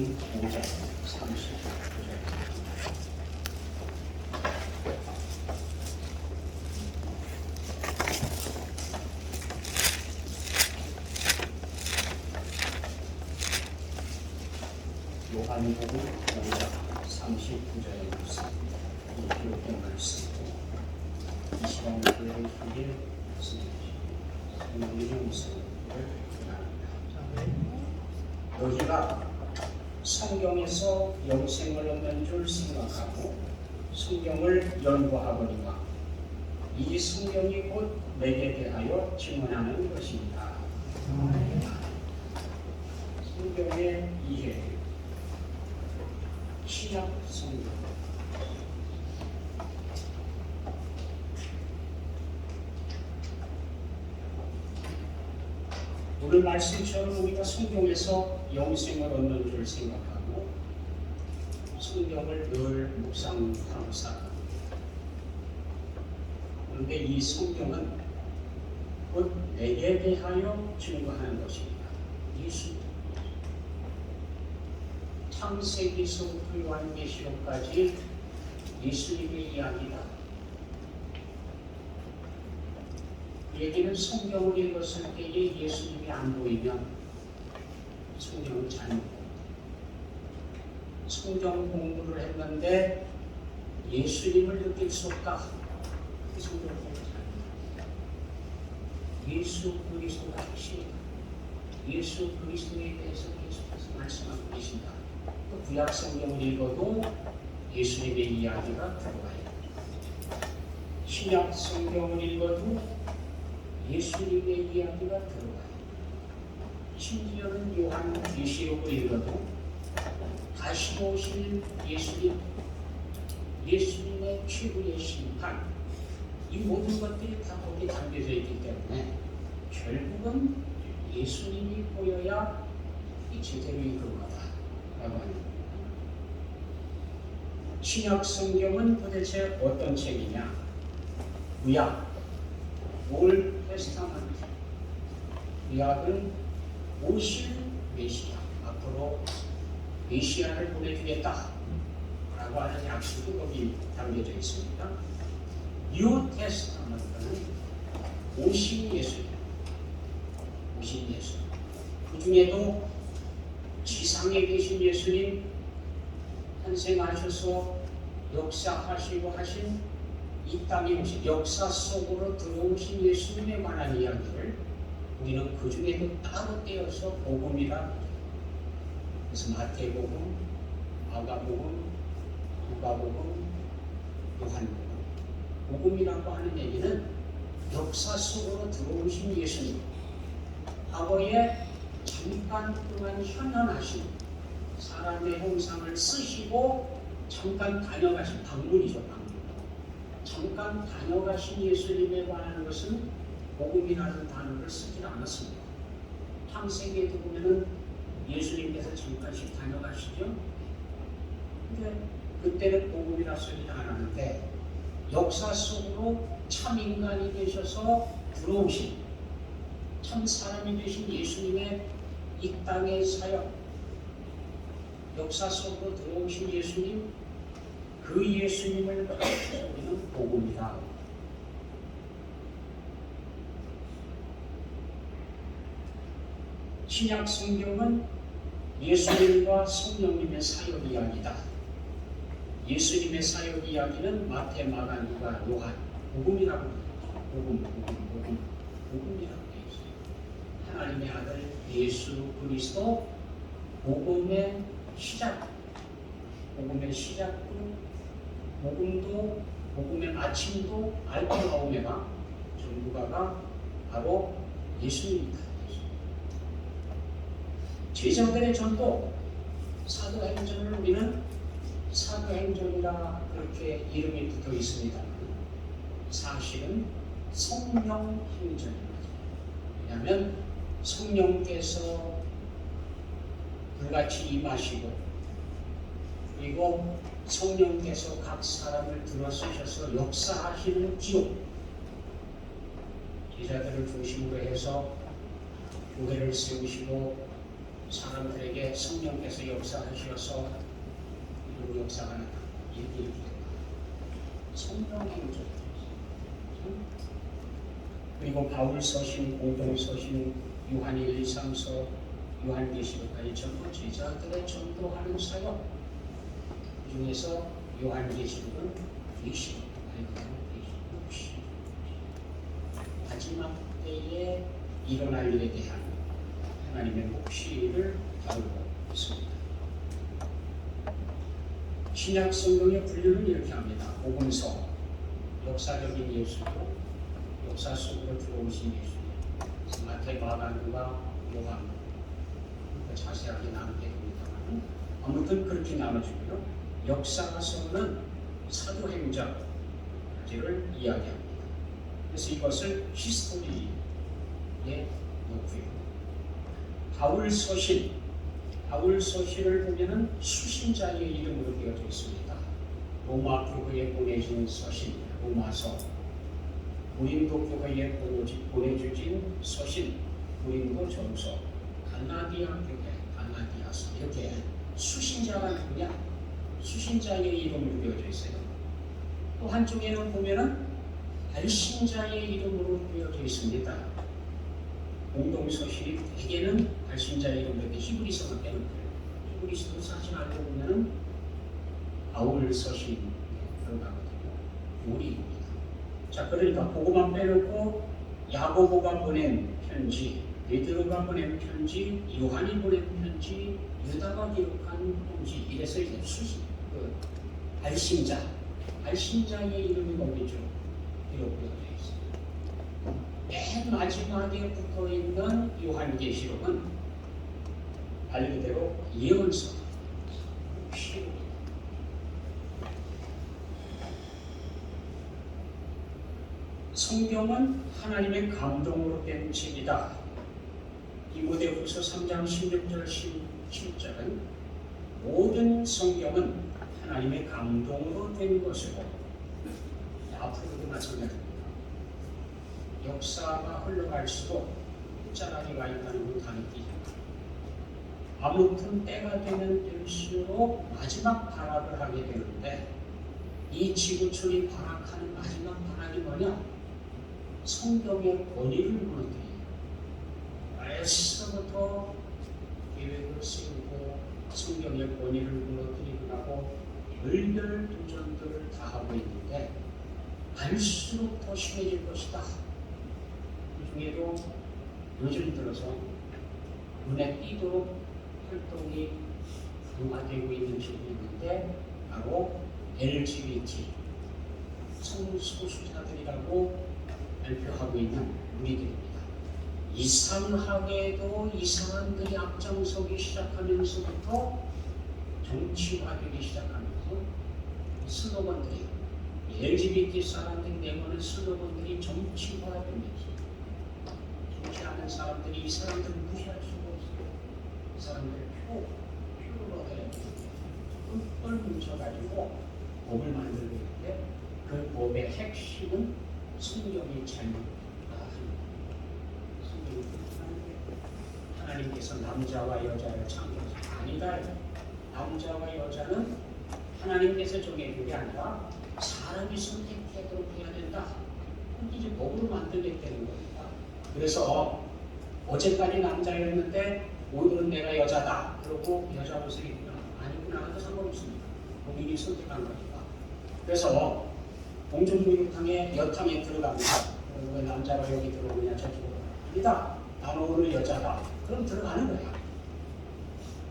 요한복음 5장 39절. 요한복음 5장 39절의 말씀, 이 기록된 말씀으로 이 시간 교회의 길을 성령의 음성을 기도합니다. 너희가 성경에서 영생을 얻는 줄 생각하고 성경을 연구하거니와 이 성경이 곧 내게 대하여 증언하는 것입니다. 성경의 이해, 신약 성경. 오늘 말씀처럼 우리가 성경에서 영생을 얻는 줄 생각하고 성경을 늘 묵상하고 살아갑니다. 그런데 이 성경은 곧 내게 대하여 증거하는 것입니다. 예수. 창세기서부터 요한계시록까지 예수님의 이야기다. 얘기는 성경을 읽었을 때에 예수님이 안 보이면 성경을 잘못 봅니다. 성경 공부를 했는데 예수님을 느낄 수 없다. 성경 공부 잘못합니다. 예수 그리스도가 핵심이다. 예수 그리스도에 대해서 계속해서 말씀하고 계신다. 또 구약 성경을 읽어도 예수님의 이야기가 들어가요. 신약 성경을 읽어도 예수님의 이야기가 들어가요. 심지어는 요한계시록을 읽어도 다시 오실 예수님, 예수님의 최후의 심판, 이 모든 것들이 다 거기에 담겨져 있기 때문에 결국은 예수님이 보여야 이 제대로 읽은 거다라고 합니다. 신약 성경은 도대체 어떤 책이냐? 구약, 올 테스타먼트. 구약은 오실 메시아, 앞으로 메시아를 보내주겠다 라고 하는 약속이 거기 담겨져 있습니다. 뉴 테스타먼트는 오신 예수님, 오신 예수. 그 중에도 지상에 계신 예수님 탄생하셔서 역사하시고 하신 이 땅에 오신 역사 속으로 들어오신 예수님에 관한 이야기를 우리는 그 중에도 따로 떼어서 복음이라. 그래서 마태복음, 마가복음, 누가복음, 요한복음. 복음이라고 하는 얘기는 역사 속으로 들어오신 예수님, 과거에 잠깐 동안 현현하신 사람의 형상을 쓰시고 잠깐 다녀가신 방문이죠. 잠깐 다녀가신 예수님에 관한 것은 복음이라는 단어를 쓰지 않았습니다. 창세기에도 보면은 예수님께서 잠깐씩 다녀가시죠. 근데 그때는 복음이라 쓰지 않았는데 역사 속으로 참 인간이 되셔서 들어오신 참 사람이 되신 예수님의 이 땅의 사역, 역사 속으로 들어오신 예수님, 그 예수님을 우리는 복음이다. 신약 성경은 예수님과 성령님의 사역 이야기다. 예수님의 사역 이야기는 마태, 마가, 누가, 요한, 복음이라고 합니다. 복음이라고 되어 있어요. 하나님의 아들 예수 그리스도 복음의 시작, 복음의 시작도 복음도 복음의 마침도 알파 오메가 전부가가 바로 예수님입니다. 제자들의 전도, 사도행전을 우리는 사도행전이라 그렇게 이름이 붙어 있습니다. 사실은 성령행전입니다. 왜냐하면 성령께서 불같이 임하시고 그리고 성령께서 각 사람을 들어쓰셔서 역사하시는 기록, 제자들을 중심으로 해서 교회를 세우시고 사람들에게 성령께서 역사하셔서 이런 역사가 나타 이렇게 성령의 인적. 그리고 바울 서신, 공동 서신, 요한 1, 2, 3서, 요한계시록까지 전부 제자들의 전도하는 사역. 그 중에서 요한계시록은 계시록, 마지막 때에 일어날 일에 대한 하나님의 묵시를 다루고 있습니다. 신약 성경의 분류는 이렇게 합니다. 복음서, 역사적인 예수고 역사 속으로 들어오신 예수, 마태, 마가, 누가, 요한, 자세하게 나누게 됩니다만 아무튼 그렇게 나눠주고요. 역사서는 사도행전을 이야기합니다. 그래서 이것을 히스토리에 놓고요. 바울 서신을 보면은 수신자의 이름으로 되어져 있습니다. 로마 교회에 보내진 서신, 로마서, 고린도 교회에 보내주진 서신, 고린도 전서, 갈라디아 교회, 갈라디아서, 이렇게 수신자가 누구냐? 수신자의 이름으로 되어져 있어요. 또 한쪽에는 보면은 발신자의 이름으로 되어져 있습니다. 공동서신이 대개는 발신자의 이름으로 히브리서만 빼놓고요. 히브리서도 사실 알고 보면은 바울 서신에 들어가거든요. 요리입니다. 자, 그러니까 그거만 빼놓고 야고보가 보낸 편지, 베드로가 보낸 편지, 요한이 보낸 편지, 유다가 기록한 편지, 이래서 이제 발신자의 이름이 거기죠. 기록되어 있습니다. 맨 마지막에 붙어 있는 요한계시록은 말 그대로 예언서, 시록입니다. 성경은 하나님의 감동으로 된 책이다. 디모데후서 3장 16절 17절은 모든 성경은 하나님의 감동으로 된 것이고 앞으로도 마찬가지입니다. 역사가 흘러갈수록 끝자락이 와 있다는 걸 다 느끼죠. 아무튼 때가 되면 될수록 마지막 발악을 하게 되는데 이 지구촌이 발악하는 마지막 발악이 뭐냐? 성경의 권위를 무너뜨리고 에서부터 계획을 세우고 성경의 권위를 무너뜨리고 나고 별별 도전들을 다 하고 있는데 갈수록 더 심해질 것이다. 그 중에도 요즘 들어서 눈에 띄도록 활동이 강화되고 있는 부분이 있는데 바로 LGBT 성소수자들이라고 발표하고 있는 우리들입니다. 이상하게도 이 사람들이 앞장서기 시작하면서부터 정치화되기 시작하면서 슬로건들이 LGBT 사람들이 내보는 슬로건들이 정치화되면서 정치하는 사람들이 이 사람들을 무시할 수가 없어요. 이 사람들의 표를 얻어야 뿔 뭉쳐가지고 법을 만들고 있는데 그 법의 핵심은 성경이 잘못하다. 성경이 하나님께서 남자와 여자를 창조하신 아니다. 남자와 여자는 하나님께서 정해준 게 아니라 사람이 선택하도록 해야 된다. 이제 법으로 만들게 되는 겁니다. 그래서 어제까지 남자였는데 오늘은 내가 여자다. 그러고 여자 옷을 입거나 아니구나 해도 상관없습니다. 본인이 선택한 거니까. 그래서 공중목욕탕에 여탕에 들어갑니다. 왜 남자가 여기 들어오냐 저쪽으로 아니다. 나는 오늘 여자다. 그럼 들어가는 거야.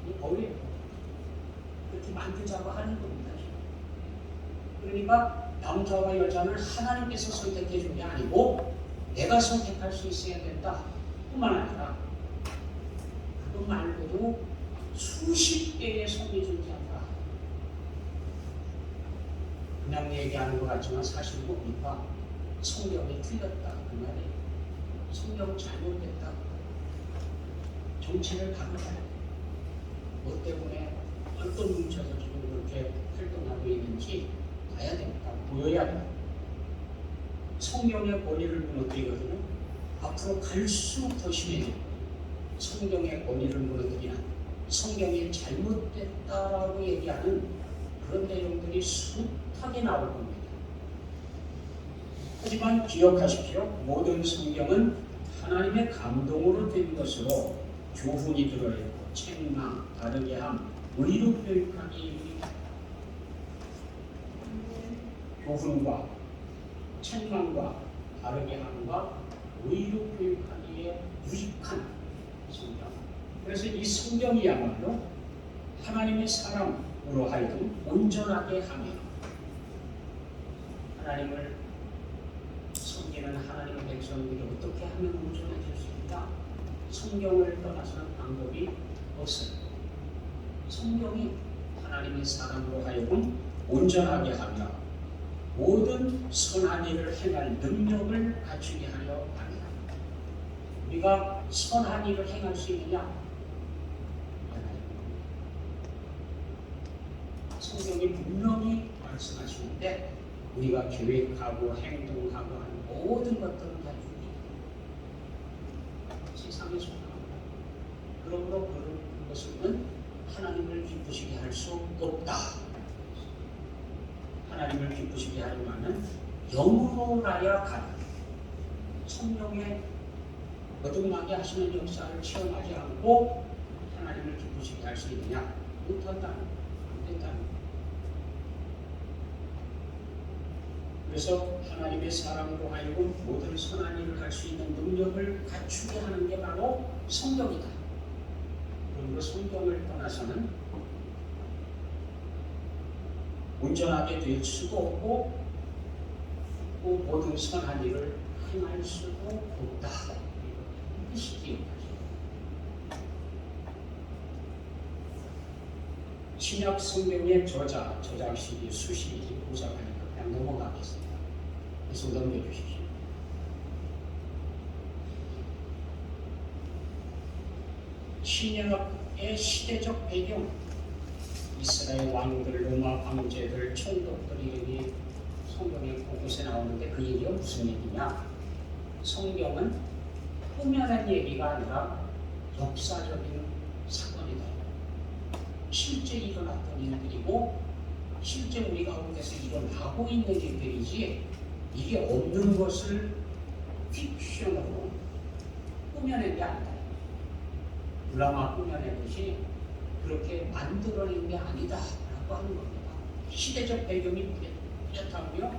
이 법이에요. 그렇게 만들자고 하는 겁니다. 그러니까 남자와 여자는 하나님께서 선택해 준 게 아니고 내가 선택할 수 있어야 된다. 뿐만 아니라 그것 말고도 수십 개의 성리주의자가 그냥 얘기하는 것 같지만 사실 뭡니까? 성경이 틀렸다 그 말이에요. 성경 잘못됐다. 정치를 바꾸자. 뭐 때문에 어떤 뭉쳐서 지금 그렇게 활동하고 있는지 봐야 됩니다. 보여야 됩니다. 성경의 권위를 무너뜨리거든요. 앞으로 갈수록 더 심해질 거예요. 성경의 권위를 무너뜨리는 성경이 잘못됐다라고 얘기하는 그런 내용들이 숱하게 나올 겁니다. 하지만 기억하십시오. 모든 성경은 하나님의 감동으로 된 것으로 교훈이 들어있고 책망, 다르게 함, 의로 교육하기 교훈과 책망과 바르게 함과 의로 교육하기에 유익한 성경. 그래서 이 성경이야말로 하나님의 사람으로 하여금 온전하게 하며 하나님을 섬기는 하나님의 백성들이 어떻게 하면 온전해질 수 있다? 성경을 떠나서는 방법이 없어요. 성경이 하나님의 사람으로 하여금 온전하게 하며 모든 선한 일을 행할 능력을 갖추게 하려 합니다. 우리가 선한 일을 행할 수 있느냐? 성경이 분명히 말씀하시는데 우리가 계획하고 행동하고 하는 모든 것들은 다 세상에 속합니다. 그러므로 그것은 하나님을 기쁘시게 할 수 없다. 하나님을 기쁘시게 하려면 영으로라야 가능. 성령의 거듭나게 하시는 역사를 체험하지 않고 하나님을 기쁘시게 할 수 있느냐? 못한다. 안 된다. 그래서 하나님의 사람으로 하여금 모든 선한 일을 할 수 있는 능력을 갖추게 하는 게 바로 성경이다. 그러므로 성경을 떠나서는 온전하게 될 수도 없고 또 모든 선한 일을 행할 수도 없다. 이것이 기억하죠. 신약 성경의 저작식이 수식이 복잡하니까 그냥 넘어가겠습니다. 그래서 넘겨주십시오. 신약의 시대적 배경, 이스라엘 왕들, 로마 황제들, 총독들 이름이 성경에 곳곳에 나오는데 그 얘기가 무슨 얘기냐? 성경은 꾸며낸 얘기가 아니라 역사적인 사건이다. 실제 일어났던 일들이고 실제 우리 가운데서 일어나고 있는 일들이지 이게 없는 것을 픽션으로 꾸며낸 게 아니다. 드라마 꾸며낸 것이 그렇게 만들어낸 게 아니다 라고 하는 겁니다. 시대적 배경이 뚜렷하며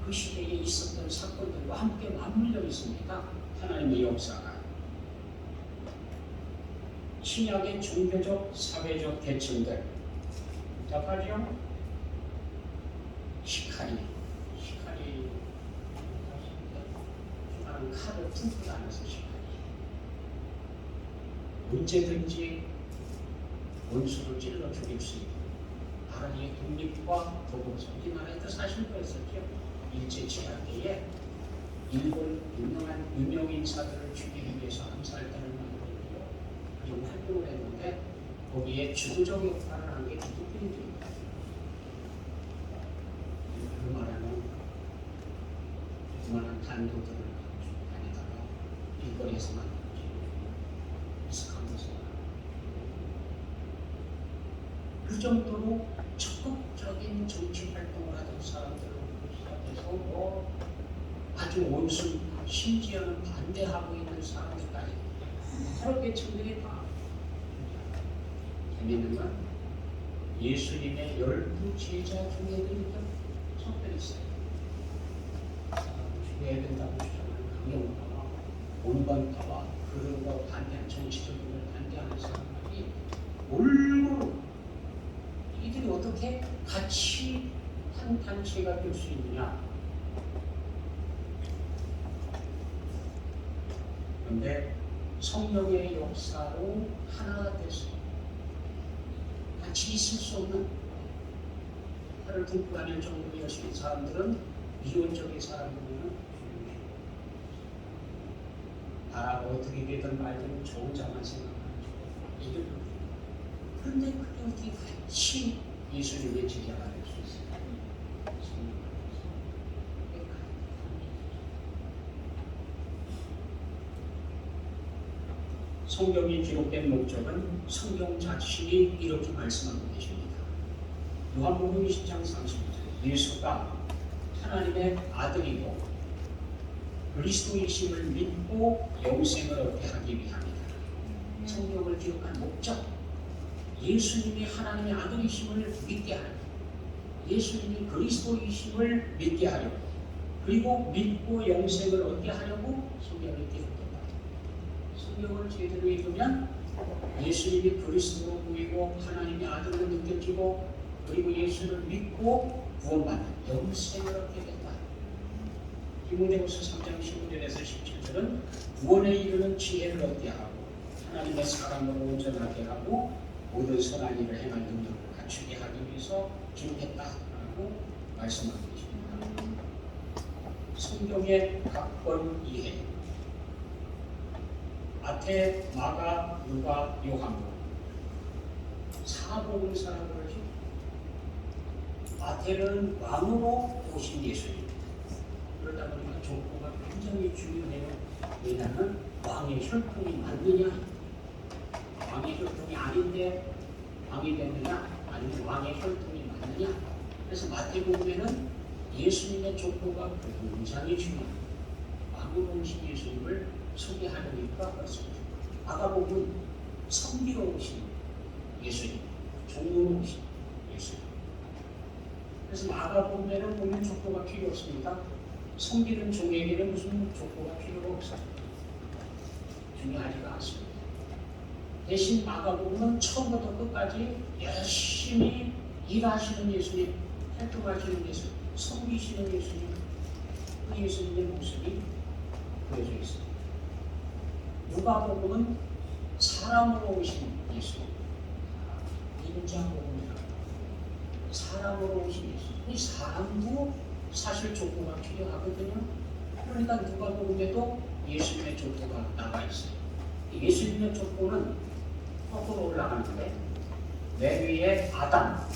그 시대에 있었던 사건들과 함께 맞물려 있습니다. 하나님의 역사가. 신약의 종교적, 사회적 계층들 답하죠? 시카리 수많은 칼을 품고 다니면서 시카리 언제든지 원수를 찔러 죽일 수 있는 나라의 독립과 도덕성 우리나라에도 사실 그랬었죠. 일제치하 때에 일본 유명 인사들을 죽이기 위해서 암살단을 만들고 그리고 활동을 했는데 거기에 주도적 역할을 한 게 기독교인들입니다. 그 말하는 그만한 단도들을 다니다가 일거리에서 만났죠. 이스칸 곳에 그 정도로 적극적인 정치 활동을 하던 사람들로 시작해서 아주 원수, 심지어는 반대하고 있는 사람들까지 여러 계층들이 다 재밌는 건 예수님의 12 제자 중에도 이렇게 성들이 있어요. 죽여야 된다고 주장하는 강경파와 온건파와 그런 거 반대한 정치적인 걸 반대하는 사람들이 올고 이들이 어떻게 같이 한 단체가 될 수 있느냐? 그런데 성령의 역사로 하나가 됐어요. 같이 있을 수 없는 하나를 등불하는 정도였던 사람들은 이론적인 사람들은 나라가 어떻게 되든 말든 저 혼자만 생각하는 이들. 그런데 그게 어떻게 같이 예수님의 제자가 될 수 있어요? 성경이 기록된 목적은 성경 자신이 이렇게 말씀하고 계십니다. 요한복음 20장 30절 예수가 하나님의 아들이고 그리스도이심을 믿고 영생을 얻게 하기 위함이다. 성경을 기록한 목적, 예수님이 하나님의 아들이심을 믿게 하려, 예수님이 그리스도이심을 믿게 하려, 그리고 믿고 영생을 얻게 하려고 성경을 기록했다. 성경을 제대로 읽으면 예수님이 그리스도로 보이고 하나님의 아들로 느껴지고 그리고 예수를 믿고 구원받는 영생을 얻게 된다. 디모데후서 3장 15절에서 17절은 구원에 이르는 지혜를 얻게 하고 하나님의 사랑으로 온전하게 하고 모든 선한 일을 행할 능력을 갖추게 하기 위해서 기록했다라고 말씀하고 계십니다. 성경의 각권 이해, 마태, 마가, 누가, 요한복음 사복음서라고 그러죠. 마태는 왕으로 오신 예수님. 그러다 보니까 족보가 굉장히 중요해요. 왜냐하면 왕의 혈통이 맞느냐, 왕의 혈통이 아닌데 왕이 됐느냐, 아니면 왕의 혈통이 맞느냐. 그래서 마태복음에는 예수님의 족보가 굉장히 중요합니다. 왕으로 오신 예수님을 소개하려니까 그렇습니다. 마가복음은 선비로 오신 예수님, 종으로 오신 예수님. 그래서 마가복음에는 보면 족보가 필요 없습니다. 섬기는 종에게는 무슨 족보가 필요가 없어요. 중요하지가 않습니다. 대신 마가복음은 처음부터 끝까지 열심히 일하시는 예수님, 활동하시는 예수님, 섬기시는 예수님, 그 예수님의 모습이 보여져 있습니다. 누가복음은 사람으로 오신 예수님, 인자복음이라고 사람으로 오신 예수님. 이 사람도 사실 족보가 필요하거든요. 그러니까 누가복음에도 예수님의 족보가 나와 있어요. 예수님의 족보는 거꾸로 올라가는데 맨 위에 아담,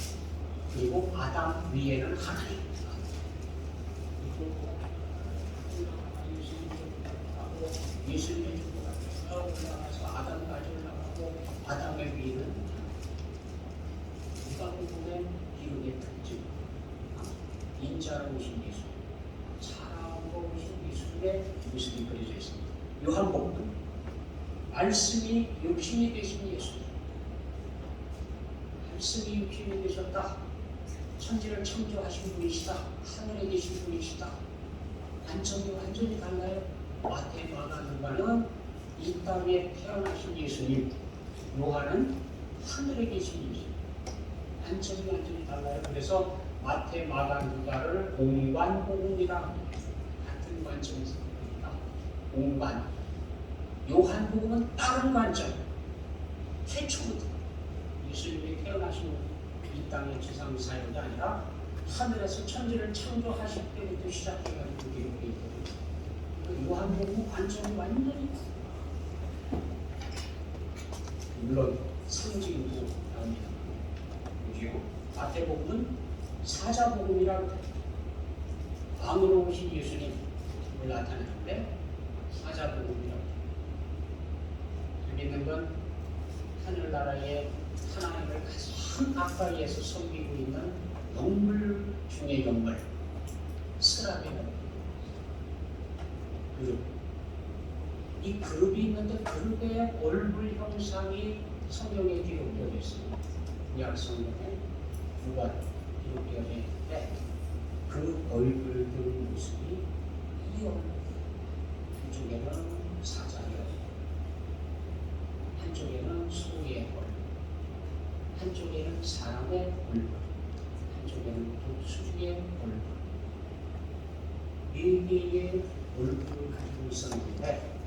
그리고 아담 위에는 하나님. 예수님의 족보가 올라가서 아담까지 올라가고 아담의 위에는 누가복음의 기록의 특징, 인자로 오신 예수, 사람으로 오신 예수님의 모습이 그려져 있습니다. 요한복음 말씀이 육신이 되신 예수님, 말씀이 육신이 되셨다, 천지를 창조하신 분이시다, 하늘에 계신 분이시다. 관점이 완전히 달라요. 마태, 마가, 누가는 이 땅에 태어나신 예수님, 요한은 하늘에 계신 예수님. 관점이 완전히 달라요. 그래서 마태, 마가, 누가를 공관복음이라 합니다. 같은 관점에서 봅니다. 공관. 요한복음은 다른 관점. 태초부터 예수님이 태어나신 이 땅의 지상 사역이 아니라 하늘에서 천지를 창조하실 때부터 시작해가지고 기록되어 있거든요. 요한복음 관점이 완전히 물론 상징도 나옵니다. 그리고 마태복음은 사자복음이라고 왕으로 오신 예수님을 나타내는데 사자복음이라고 여기 있는 건 하늘나라의 하나님을 가장 가까이에서 섬기고 있는 영물 중의 영물 스라벨 그룹. 이 그룹이 있는데 그룹의 얼굴 형상이 성경에 기록되어 있습니다. 구약 성경에 누가 기록되어 있는데 그 얼굴들 모습이 이 얼굴, 한쪽에는 사자의 얼굴, 한쪽에는 소의 얼굴, 한쪽에는 사람의 얼굴, 한쪽에는 독수리의 얼굴, 네 개의 얼굴을 가지고 있었는데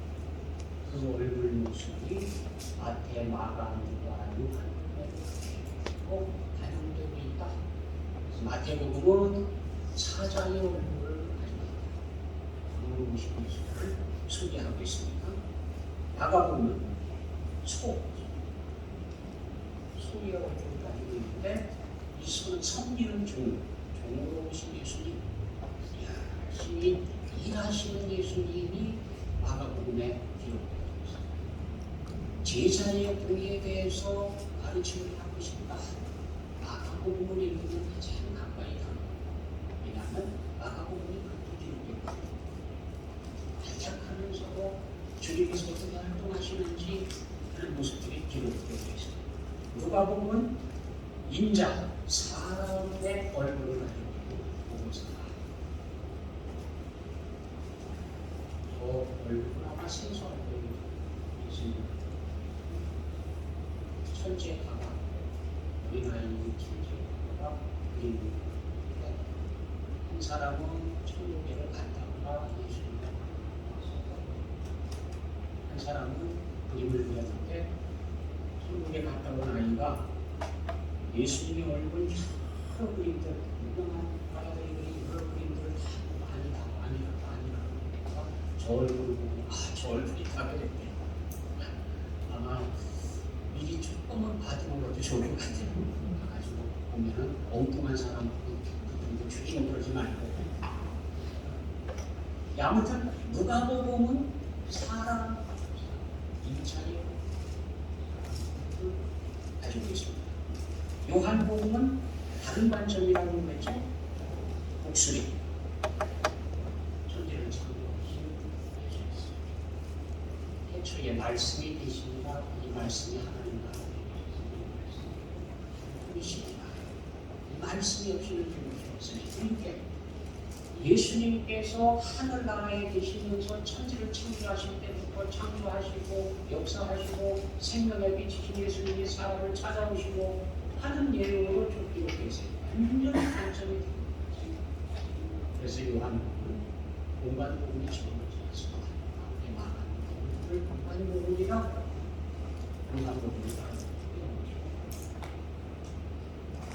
그 얼굴 모습이 마태, 마가, 누가, 요한복음에 꼭 반영되고 있다. 마태복음은 사자의 얼굴을 가지고 왕으로 오신 예수를 소개하고 있습니다. 마가복음은 소의 얼굴을 가지고 있는데 이 소는 섬기는 종으로 오신 예수님, 열심히 일하시는 예수님이 마가복음에 기록되어 있습니다. 제자의 공에 대해서 가르침을 하고 싶다. 마가복음을 읽으면 가장 가까이 가는 거예요. 왜냐하면 마가복음이 그렇게 기록되고 발작하면서도 주님께서 어떻게 활동하시는지 하는 모습들이 기록되어 있습니다. 누가복음은 인자, 사람의 얼굴을 가지고 보고서다. 저 얼굴은 아마 생소할 거예요. 천재 가가 어린아이는 천재 가가 그림을 한 사람은 천국에를 갔다가 예수님을 한 사람은 그림을 그렸는데 천국에 갔다 온 아이가 예수님의 얼굴 여러 그림들 유명한 화가들이 그린 여러 그림들을 다 아니다 저 얼굴을 보고 저 얼굴이 다르게 됐대. 아마 미리 조금은 받은 것도 좋을 것 같아요. 가지고 보면은 엉뚱한 사람 그분도 죽이는 그러지 말고. 아무튼 누가복음은 사람 인차례 가지고 있습니다. 요한복음은 다른 관점이라고 했죠. 목소리. 천지를 창조하신 예수였어요. 태초에 말씀이 되시니라 이 말씀이 하나님 나라에 계십니다. 이 말씀이 없이는 되는 게 없으니 그러니까 예수님께서 하늘나라에 계시면서 천지를 창조하실 때부터 창조하시고 역사하시고 생명에 비치신 예수님이 사람을 찾아오시고 하는 내용으로 좀 기록되어 있어요. 완전히 관점이 됩니다. 그래서 요한복음은 공간복음이 처음이지 않습니다. 많은 공간복음이라 공간복음이라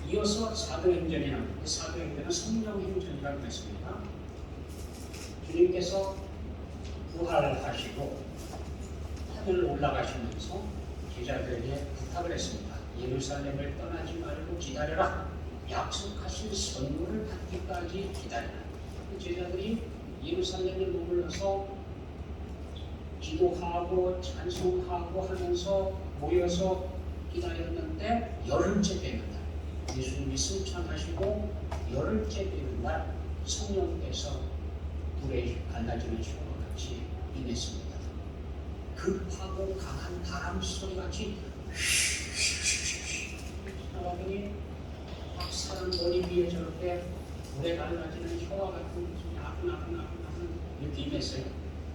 이어서 사도행전이 나옵니다. 사도행전은 성령행전이라고 했습니다. 주님께서 부활하시고 하늘 올라가시면서 제자들에게 부탁을 했습니다. 예루살렘을 떠나지 말고 기다려라. 약속하신 선물을 받기까지 기다려라. 제자들이 예루살렘에 머물러서 기도하고 찬송하고 하면서 모여서 기다렸는데 열흘째 되는 날 예수님이 승천하시고 열흘째 되는 날 성령께서 불에 갈라지는 시와 같이 임했습니다. 급하고 강한 바람 소리같이 나가더니 막 사람 머리 위에 저렇게 불에 갈라지는 혀와 같은 아픈 이렇게 임했어요.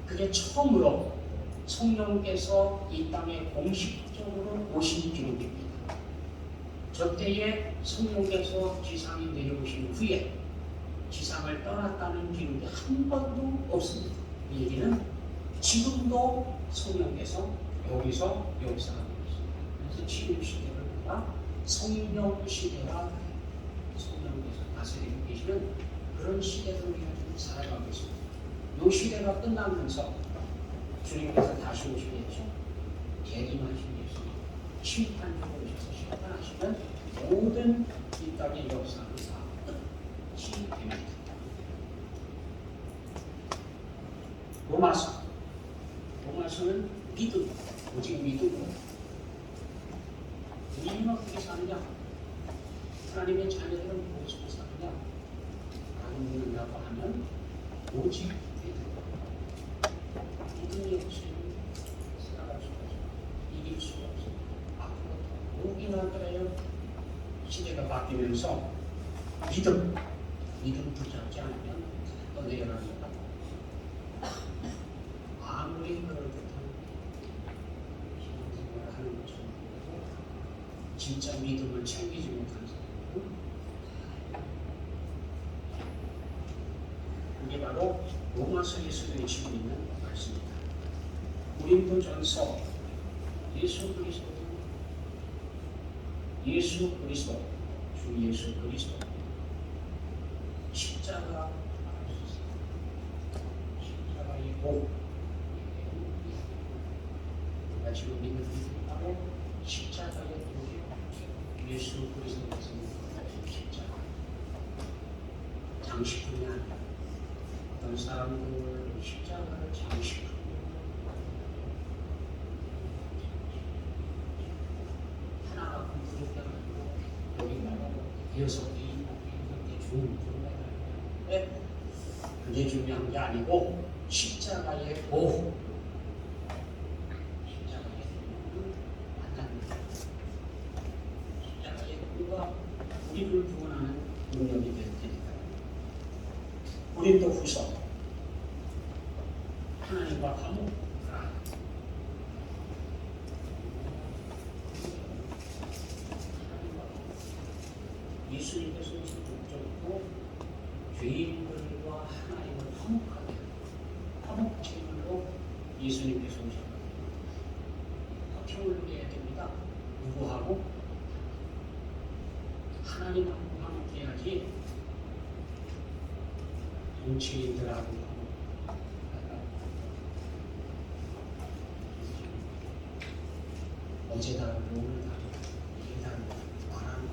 그게 처음으로 성령께서 이 땅에 공식적으로 오신 기록입니다. 저때에 성령께서 지상에 내려오신 후에 지상을 떠났다는 기록이 한 번도 없습니다. 이 얘기는 지금도 성령께서 여기서 역사하고 있습니다. 그래서 지금 시대를 보다 성령 시대가 성령께서 다스리고 계시는 그런 시대를 우리가 지금 살아가고 있습니다. 이 시대가 끝나면서 주님께서 다시 오시겠죠. 재림하신 예수님 심판적으로 오셔서 심판하시면 모든 이 땅의 역사는 다 끝이 됩니다. 로마서는 믿음, 오직 믿음으로 우리는 어떻게 사느냐? 하나님의 자녀들은 무엇으로 사느냐? 라고 묻는다고 하면 오직 믿음이 없이는 살아갈 수가 없어요. 이길 수가 없어요. 앞으로 더욱이나 그래요. 시대가 바뀌면서 믿음 붙잡지 않으면 떠내려갑니다. 아무리 그럴듯한 신앙생활을 하는 것처럼 진짜 믿음을 챙기지 못한 사람은 그게 바로 로마서에서 외치고 있는 말씀입니다. 고린도전서 예수 그리스도 주 예수 그리스도 십자가의 복 우리가 지금 믿는 바로 십자가의 복이 예수 그리스도께서 십자가 장식품이 아니라 어떤 사람들 십자가를 장식품으로 이어서 이렇게 좋은 데 그게 중요한 게 아니고 십자가의 보호, 십자가의 보호는 만납니다. 십자가의 보호가 우리를 구원하는 능력이 될 테니까요. 고린도후서 하나님과 화목, 예수님께서 오신 목적으로 죄인들과 하나님을 화목하게 화목제물로 예수님께서 오셨거든요. 화평을 누려야 됩니다. 누구하고? 하나님하고 화목해야지 정치인들하고 어제 다르고 오늘 다르고 내일 다르고 말하는 거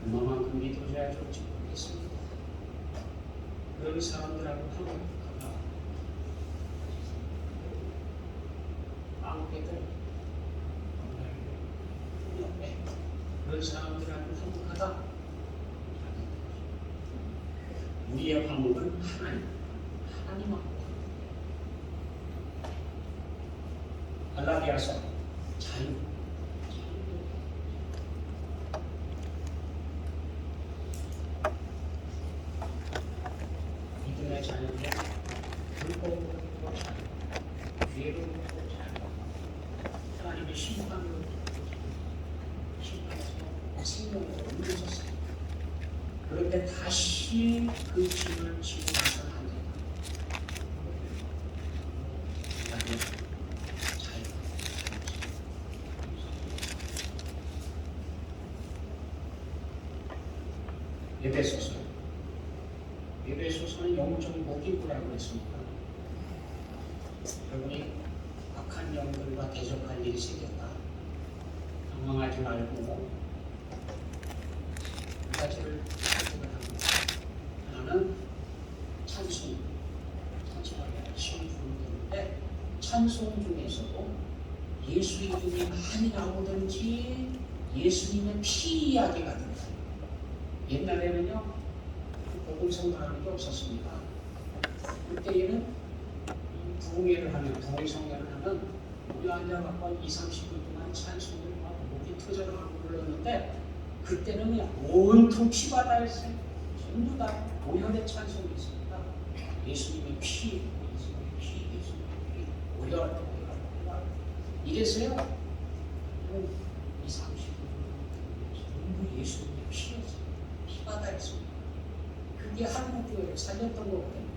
얼마만큼 믿어줘야 좋을지 모르겠습니다. 그런 사람들하고 화목하다 아무개들 그런 사람들하고 화목하다 우리의 화목은 하나님하고 갈라디아서 자유 믿음의 자유로 불법으로 자유 죄로부터 자유 하나님의 심판으로 심판에서 생명으로 옮겨졌어요. 그런데 다시 그 짐을 지고 가서는 안 된다. 에베소서는 영적 모기구라고 했습니다. 여러분이 악한 영들과 대적할 일이 생겼다. 당황하지 말고 두 가지를 선택을 합니다. 하나는 찬송하기 쉬운 부분인데 찬송 중에서도 예수 이름이 많이 나오든지 예수님의 피 이야기가 들어요. 옛날에는요 복음성가라는 게 없었습니다. 그때에는 부흥회를 하면 부흥성회를 하면 우리 앉아갖고 20-30분 동안 찬송을 막 목이 터져나가고 불렀는데 그때는 그냥 온통 피바다였어요. 전부 다 오열의 찬송이 있습니다. 예수님의 피, 예수님의 피, 예수님의 피, 오열. 이래서요 20-30분 전부 예수님의 피였어요. 피바다였습니다. 그게 한국 교회를 살렸던 거거든요.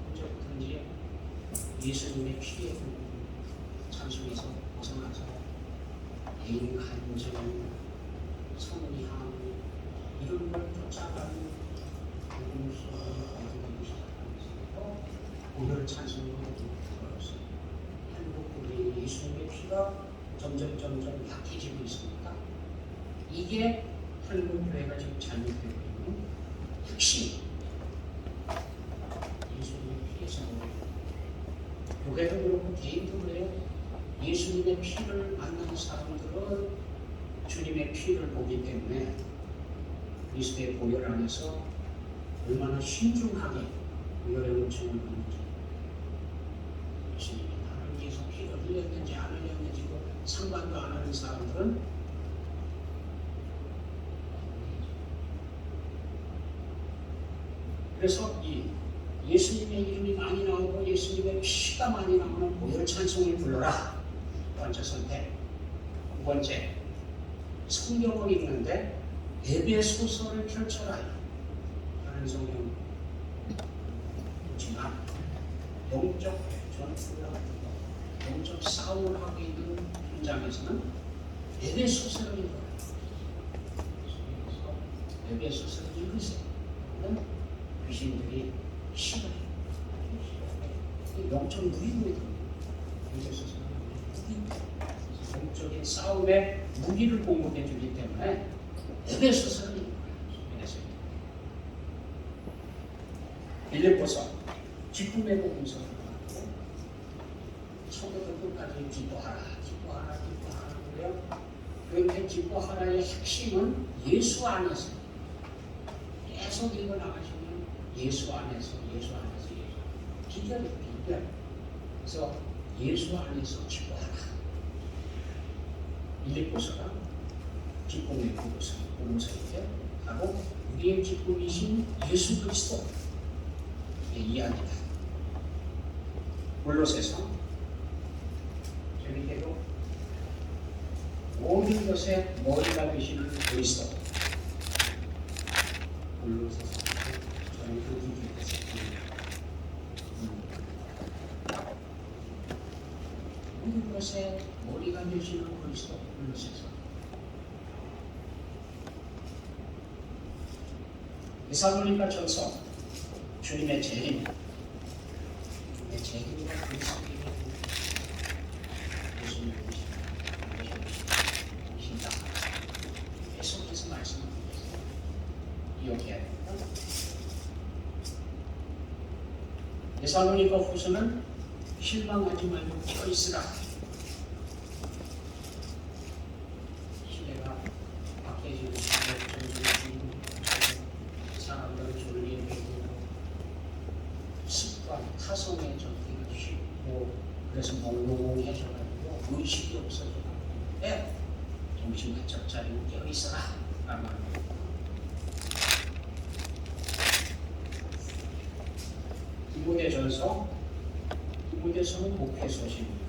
언제부터인지 예수님의 피에 찬송에서 벗어나서 개인 간증, 성리함 이런 걸 쫓아가는 복음서를 얻어내기 시작하면서 오늘 찬송으로 들었어요. 한국 교회의 예수님의 피가 점점 약해지고 있습니다. 이게 한국 교회가 지금 잘못되고 있는 핵심. 예수님의 피에서 교회도 그렇고 개인도 그래요. 예수님의 피를 만나는 사람들은 주님의 피를 보기 때문에 그리스도의 보혈 안에서 얼마나 신중하게 보혈의 은총을 받는지 예수님이 나를 위해서 피를 흘렸는지 안 흘렸는지 상관도 안 하는 사람들은 그래서 이 예수님의 이름이 많이 나오고 예수님의 피가 많이 나오는 보혈 찬송을 불러라. 두 번째 선택. 두 번째, 성경을 읽는데 에베소서를 펼쳐라. 다른 성경 그렇지만 영적 전투와 영적 싸움을 하고 있는 현장에서는 에베소서를 읽어라. 에베소서를 읽으세요. 귀신들이 싫어요. 영적 무기입니다. 에베소서는 무기. 영적인 싸움에 무기를 공급해 주기 때문에 에베소서를 읽어라. 빌립보서 기쁨의 복음서를 하고 성도들 끝까지 기도하라 그래요. 그런데 기뻐하라의 핵심은 예수 안에서 계속 읽어 나가시면 예수 안에서 비결이 비결. 그래서 예수 안에서 기뻐하라. 빌립보서가 기쁨의 복음서인데 바로 우리의 기쁨이신 예수 그리스도 이야기다. 골로새서 저희대로 모든 것의 머리가 되시는 그리스도. 골로새서 저는 그 기준에서 모든 것의 머리가 되시는 그리스도. 골로새서 데살로니가 전서 주님의 재림, 주님의 재림과 그리스도의 예수님의 오신다. 계속해서 말씀드리겠습니다. 기억해야 됩니다. 데살로니가 후서는 실망하지 말고 켜 있으라. 시대가 바뀌어지는 사람들은 졸리에 매이고 습관, 타성에 젖기가 쉽고 그래서 몽롱해져가지고 의식이 없어져가는데 정신 바짝 차리고 깨어 있어라 라는 말입니다. 디모데서는 목회 서신입니다.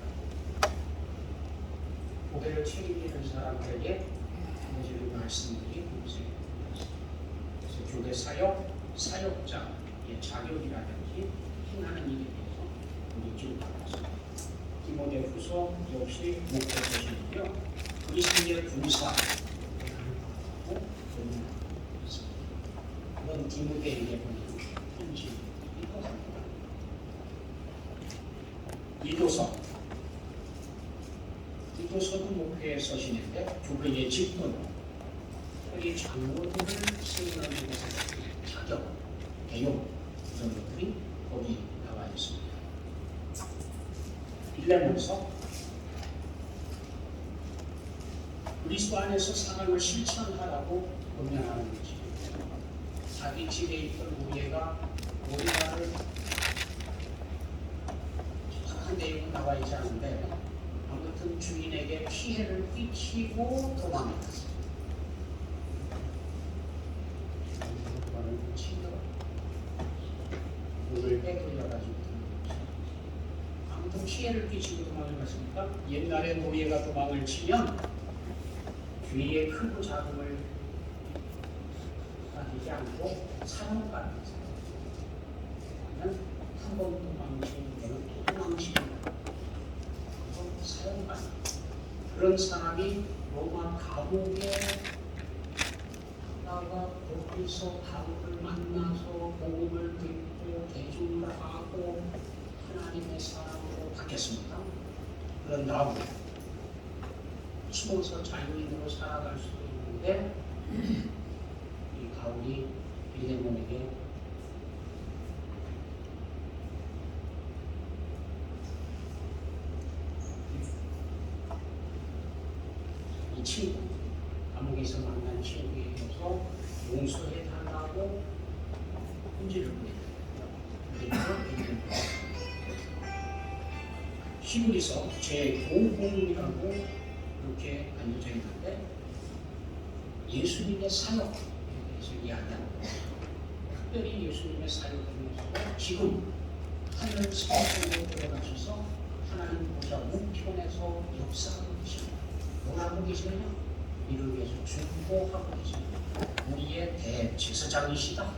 교회를 책임지는 사람들에게 해주는 말씀들이 공생입니다. 그래서 교회 사역자의 자격이라든지 행하는 일에 대해서 우리 지금 받았습니다. 디모데후서 역시 목회 서신이고요. 그리스도의 군사 그런 디모데에게 보내는 편지이기도 합니다. 이도서도 목회의 서신인데 교회의 직분, 특히 장로들을 세우는 것에 자격, 배용 이런 것들이 거기 나와 있습니다. 빌레몬서 그리스도 안에서 사랑을 실천하라고 권면하는 것이 자기 집에 있던 우리가 우리나라를 정확한 내용은 나와 있지 않은데 아무튼 주인에게 피해를 끼치고 도망했습니다. 그거는 치료 물을 빼돌려가지고 아무튼 피해를 끼치고 도망을 갔으니까 옛날에 노예가 도망을 치면 뒤에 크고 작음을 따지지 않고 사형받는 사람. 한번 도망치는 데는 또 도망치는 사형받는 그런 사람이 로마 감옥에 나가 거기서 바울을 만나서 복음을 듣고 대중을 하고 하나님의 사람으로 바뀌었습니다. 그런 다음에 숨어서 자유인으로 살아갈 수도 있는데 이 바울이 빌레몬에게 이 친구, 감옥에서 만난 친구에 이어서 용서해 달라고 편지를 보냈습니다. 히브리서 제5공이라고 이렇게 알려져 있는데 예수님의 사역에 대해서 이야기하는 거예요. 특별히 예수님의 사역에 대해서 지금 하늘 성전에 들어가셔서 하나님 보좌 우편에서 역사하고 계십니다. 뭐라고 계시느냐? 이를 위해서 중보하고 계십니다. 우리의 대제사장이시다.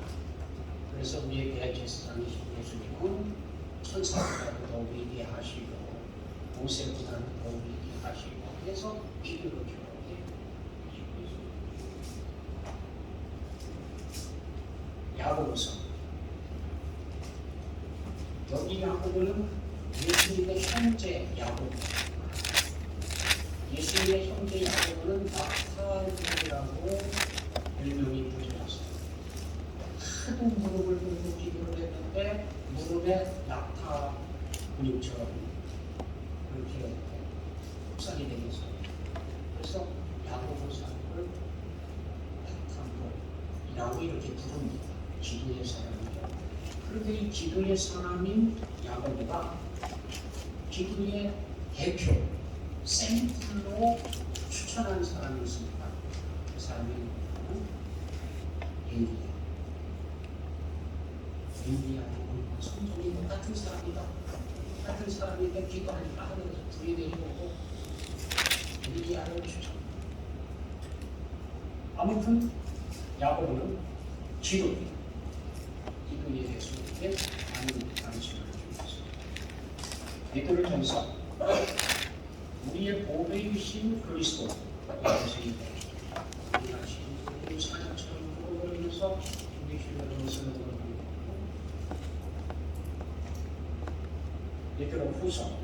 그래서 우리의 대제사장이신 예수님은 천사보다도 더 위대하시고 모세보다도 더 위대하시고 그래서 비교로 기록해 주시고 있습니다. 야고보서 여기 야고보는 예수님의 형제 야고보, 예수님의 형제 야고보는 낙타족이라고 별명이 붙여졌어요. 하도 무릎을 꿇고 기도를 했는데 무릎에 낙타 근육처럼 그렇게 흡산이 되겠어요. 그래서 이렇게 부릅니다. 기도의 사람이죠. 그런데 이 기도의 사람인 야고보가 기도의 대표, 샘플로 추천한 사람이 있습니다. 그 사람이 엘리야. 엘리야는 성전이 똑같은 사람이다. 똑같은 사람인데 기도하니까 하늘에서 불이 내리고 엘리야를 추천. 아무튼 야고보는 기도에 대해서 많은 관심을 주고 있습니다. 베드로전서 우리의 보배이신 그리스도 우리 사냥처럼 물어버리면서 우리 신뢰를 쓰는 베드로 후서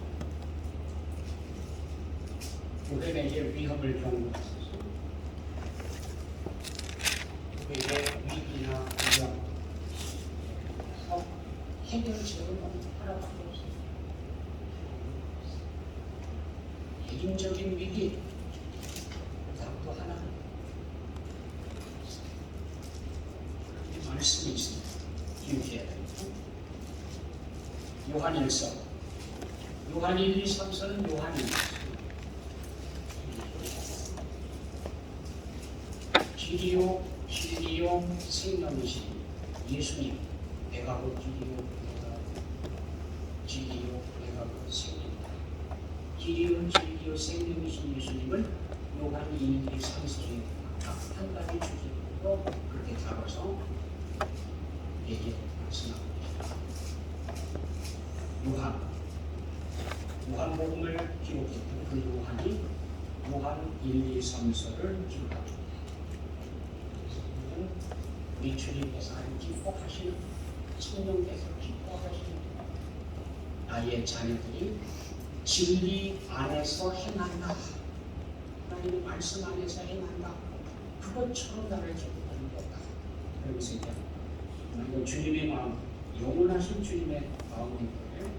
교회의 위험을 경고하소서. 교회의 위기나 위험 해결책을 하나밖에 없어요. 개인적인 위기 답도 하나. 이 말씀이 있습니다. 기억해야 됩니다. 요한일서 요한 1, 2, 3서는 요한일서 길이요 진리요 생명이신 예수님 내가 곧 길이요 내가 곧 생명이다. 길이요 진리요 생명이신 예수님을 요한 1, 2, 3서에 한 가지 주제로 그렇게 잡아서 얘기해 말씀합니다. 요한복음을 기록했던 그 요한이 요한 1, 2, 3서를 기록합니다. 우리 주님께서 기뻐하시는 성령께서 기뻐하시는 나의 자녀들이 진리 안에서 행한다. 하나님의 말씀 안에서 행한다. 그것처럼 나를 기뻐하는 거다. 그러면서 이건 주님의 마음, 영원하신 주님의 마음인 거예요.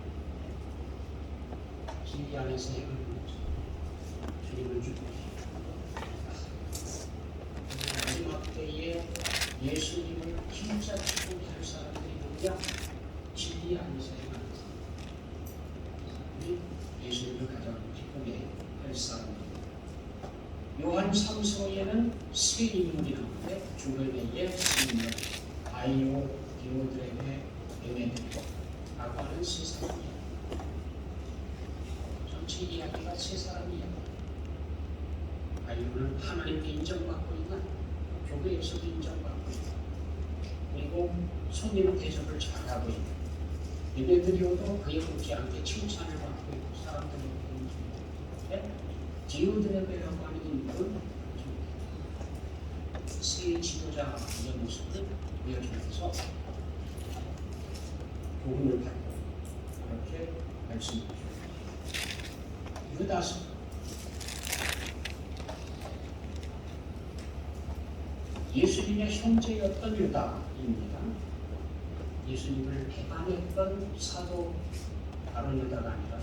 진리 안에서 행하는 거죠. 주님을 기뻐하시는 마지막 때에 예수님을 진짜 기쁘게 사람들이 누구냐? 진리 안에서 행하는 사람들이 예수님을 가장 기쁘게 할 사람입니다. 요한 3서에는 세 인물이 나오는데 주변에 예수님, 아이오, 디오드레베, 에메드라고 하는 세 사람이에요. 전체 이야기가 세 사람이에요. 아이오는 하나님께 인정받고 있는 교회에서도 인정받고 있고 그리고 손님 대접을 잘하고 있고 예배드려도 그에 묻지 않게 칭찬을 받고 있고 사람들이 인정받고 디오드레베라고 하는 인물은 새 지도자의 모습을 보여주면서 복음을 받고 그렇게 말씀드립니다. 유다서 예수님의 형제였던 유다입니다. 예수님을 배반했던 사도 다른 유다가 아니라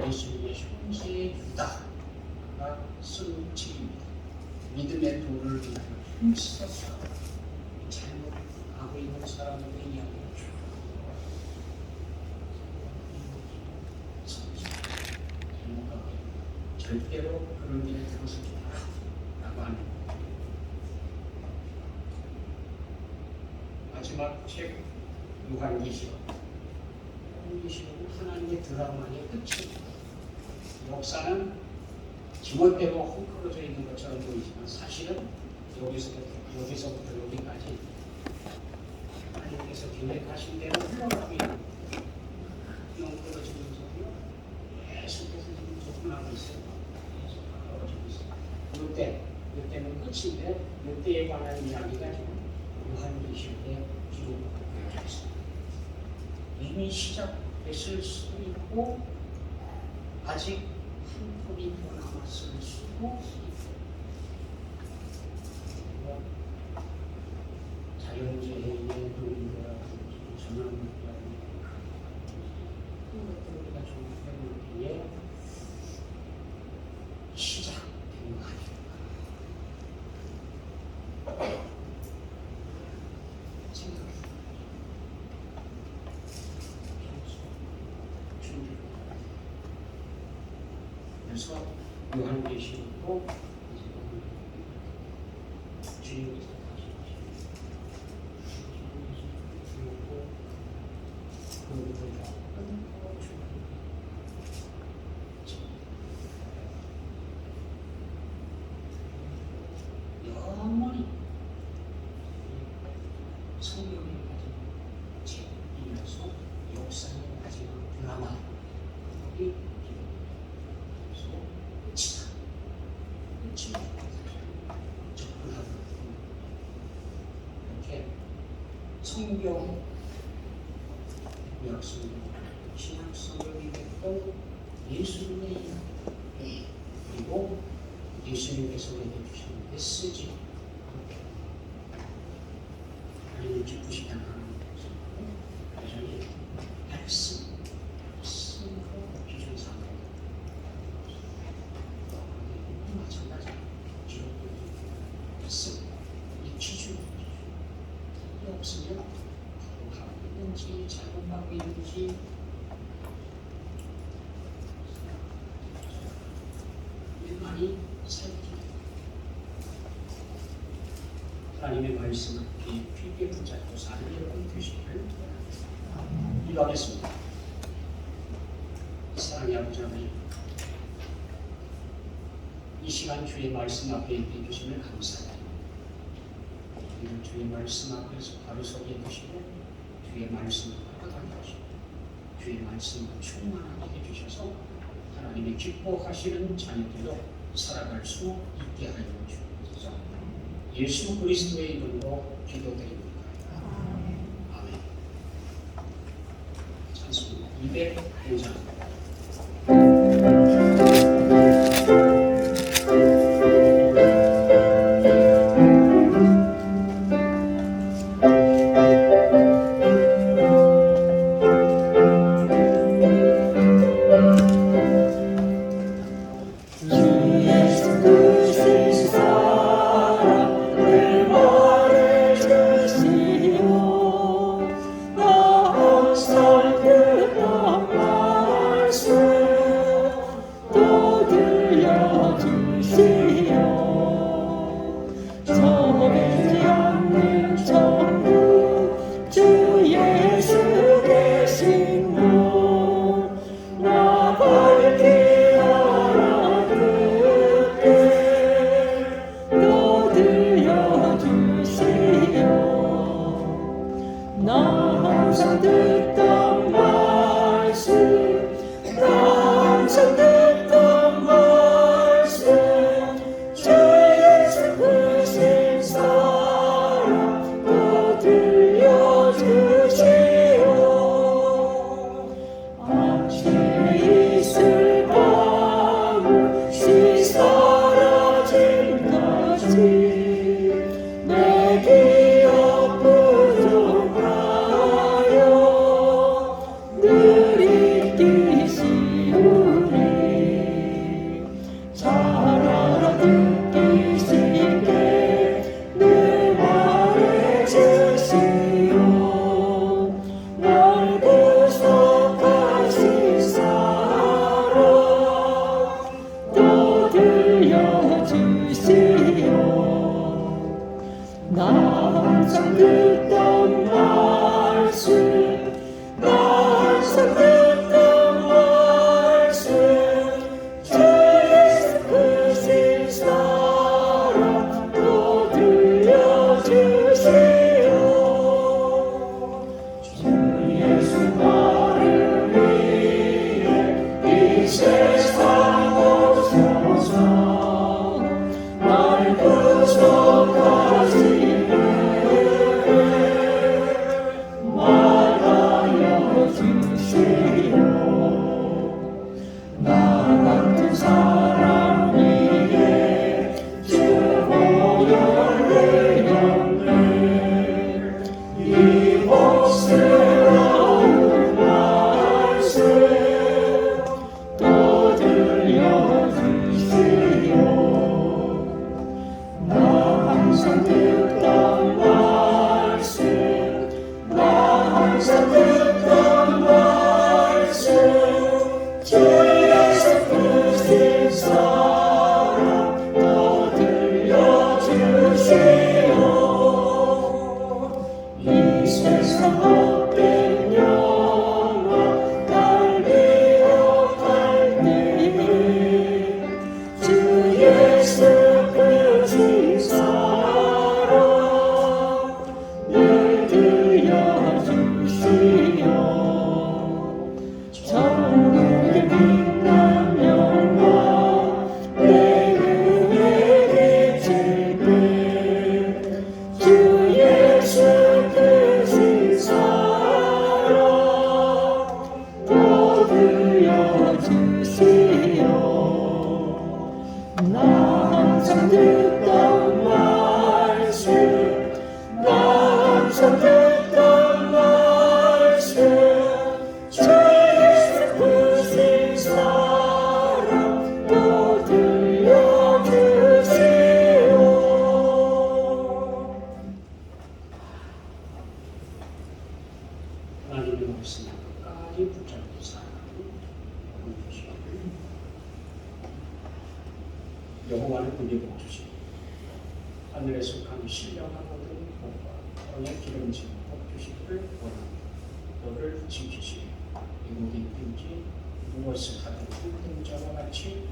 예수님의 형제의 유다가 쓴 책입니다. 믿음의 도를 위하여 힘써서 잘못하고 있는 사람들의 이야기를 잘못하고 절대로 그런 일에 들어서지 마라 라고 하는 마지막 책 요한계시록. 요한계시록은 하나님의 드라마의 끝입니다. 역사는 지멋대로 헝클어져 있는 것처럼 보이지만 사실은 여기서부터 여기까지 하나님께서 계획하신 대로 흘러가고 있는 헝클어지면서요. 계속해서 지금 접근하고 있어요. 계속 가까워지고 있어요. 이때는 끝인데 이때에 관한 이야기가 지금 요한계시록에 기록되어 있습니다. 이미 시작됐을 수도 있고 아직 한 톨이 더 남았을 수도 있고 자연재해의 노인들라든지 전염병이라든지 그런 것들을 우리가 좀 해볼 때에 시작된 거 아닙니까? 그래서 요한계시록도 주님께서 영원히 성경에 가진 제1야서 역사의 마지막 드라마 여기 끝이다. 끝이다. 접근하고 이렇게 성경 역성경 신약 성경이 됐던 예수님의 이야기 그리고 예수님께서 내려주신 메시지 아니면 기쁘시지 않는 여전히 말씀으로 기준 삼아야 마찬가지 기록된 말씀 이 기준 이게 없으면 바로 하고 있는지 잘못하고 있는지 많이 살기 하나님의 말씀을 깊이 붙잡고 사는 여러분 되시기를 기도하겠습니다. 사랑의 아버지 하나님, 이 시간 주의 말씀 앞에 있게 해주시면 감사드립니다. 우리는 주의 말씀 앞에서 바로 서게 해주시고 주의 말씀을 따라가게 하시고 주의 말씀을 충만하게 해주셔서 하나님의 기뻐하시는 자녀들로 살아갈 수 있게 하여 주옵소서. 예수 그리스도의 이름으로 기도드립니다. 아멘. 찬송 205장. 날 구속하시는 나 항상 듣던 말씀 나 항상 듣던 말씀 주의 슬프신 사랑 또 들려주시오. 하나님의 말씀을 끝까지 붙잡고 살아가는 주시고 여호와는 우리의 복 주시고 하늘에 속한 신령한 모든 복과 땅에 기름진 복 주시기를 원합니다. 너를 지키시고 미국에 있든지 무엇을 하든 힘든 자와 같이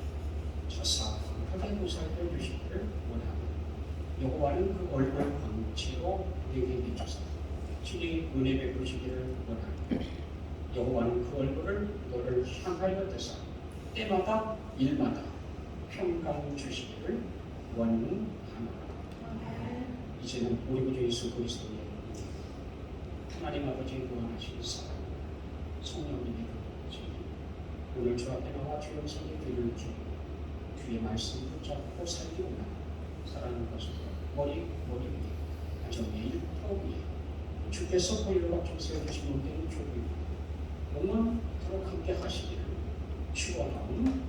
자상하게 무사히 주시기를 원합니다. 여호와는 그 얼굴 광채로 우리에게 비춰서 친히 은혜 베푸시기를 원합니다. 여호와는 그 얼굴을 너를 향하여 드사 때마다 일마다 평강 주시기를 원하노라. 이제는 우리 구주 예수 그리스도의 은혜, 하나님 아버지의 무한하신 사랑, 성령님의 교통하심, 오늘 주 앞에 나와 주 영성의 귀를 주고 주의 말씀 붙잡고 살기 원하는 사랑하는 것을 머리 위에 아주 매일 터 위에 주께서 보일러 좀 세워주신 모든 조국입니다. 영원토록 함께 하시기를 축원하오니